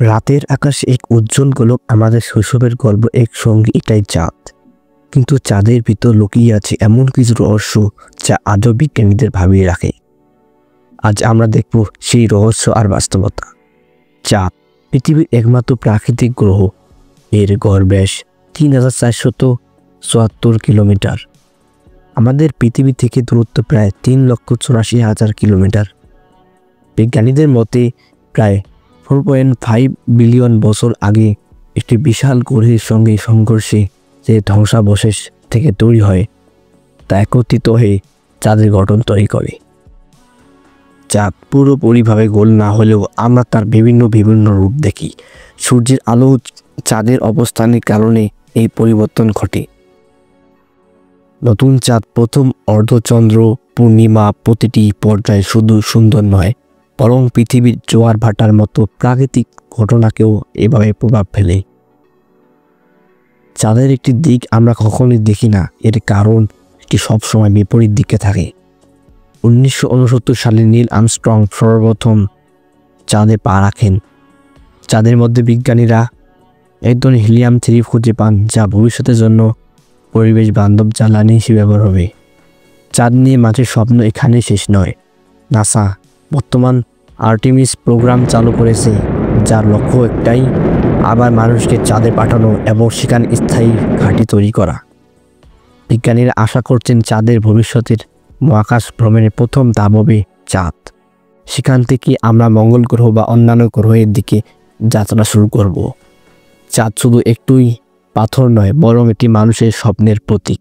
রাতের আকাশে এক উজ্জ্বল গোলক, আমাদের শৈশবের গল্প এক সঙ্গী, এটাই চাঁদ। কিন্তু চাঁদের ভিতর লুকিয়ে আছে এমন কিছু রহস্য যা আজও বিজ্ঞানীদের ভাবিয়ে রাখে। আজ আমরা দেখব সেই রহস্য আর বাস্তবতা। চাঁদ পৃথিবীর একমাত্র প্রাকৃতিক গ্রহ। এর গড় ব্যাস ৩,৪৭৪ কিলোমিটার। আমাদের পৃথিবী থেকে দূরত্ব প্রায় ৩,৮৪,০০০ কিলোমিটার। বিজ্ঞানীদের মতে প্রায় 4.5 বিলিয়ন বছর আগে একটি বিশাল গ্রহের সঙ্গে সংঘর্ষে যে ধ্বংসাবশেষ থেকে তৈরি হয় তা একত্রিত হয়ে চাঁদের গঠন তৈরি করে। চাঁদ পুরোপুরিভাবে গোল না হলেও আমরা তার বিভিন্ন রূপ দেখি। সূর্যের আলো চাঁদের অবস্থানের কারণে এই পরিবর্তন ঘটে। নতুন চাঁদ, প্রথম অর্ধচন্দ্র, পূর্ণিমা, প্রতিটি পর্যায়ে শুধু সুন্দর নয়, বরং পৃথিবীর জোয়ার ভাটার মতো প্রাকৃতিক ঘটনাকেও এভাবে প্রভাব ফেলে। চাঁদের একটি দিক আমরা কখনোই দেখি না, এর কারণ এটি সবসময় বিপরীত দিকে থাকে। 1969 সালে নীল আর্মস্ট্রং সর্বপ্রথম চাঁদে পা রাখেন। চাঁদের মধ্যে বিজ্ঞানীরা এক ধরনের হিলিয়াম-3 খুঁজে পান, যা ভবিষ্যতের জন্য পরিবেশ বান্ধব জ্বালানি হিসেবে ব্যবহার হবে। চাঁদ নিয়ে মানুষের স্বপ্ন এখানেই শেষ নয়। নাসা বর্তমান আর্টেমিস প্রোগ্রাম চালু করেছে, যার লক্ষ্য একটাই, আবার মানুষকে চাঁদে পাঠানো এবং সেখানে স্থায়ী ঘাঁটি তৈরি করা। বিজ্ঞানীরা আশা করছেন চাঁদের ভবিষ্যতের মহাকাশ ভ্রমণের প্রথম ধাপ হবে চাঁদ। সেখান থেকে আমরা মঙ্গল গ্রহ বা অন্যান্য গ্রহের দিকে যাত্রা শুরু করব। চাঁদ শুধু একটুই পাথর নয়, বরং এটি মানুষের স্বপ্নের প্রতীক।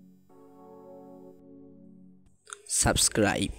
সাবস্ক্রাইব।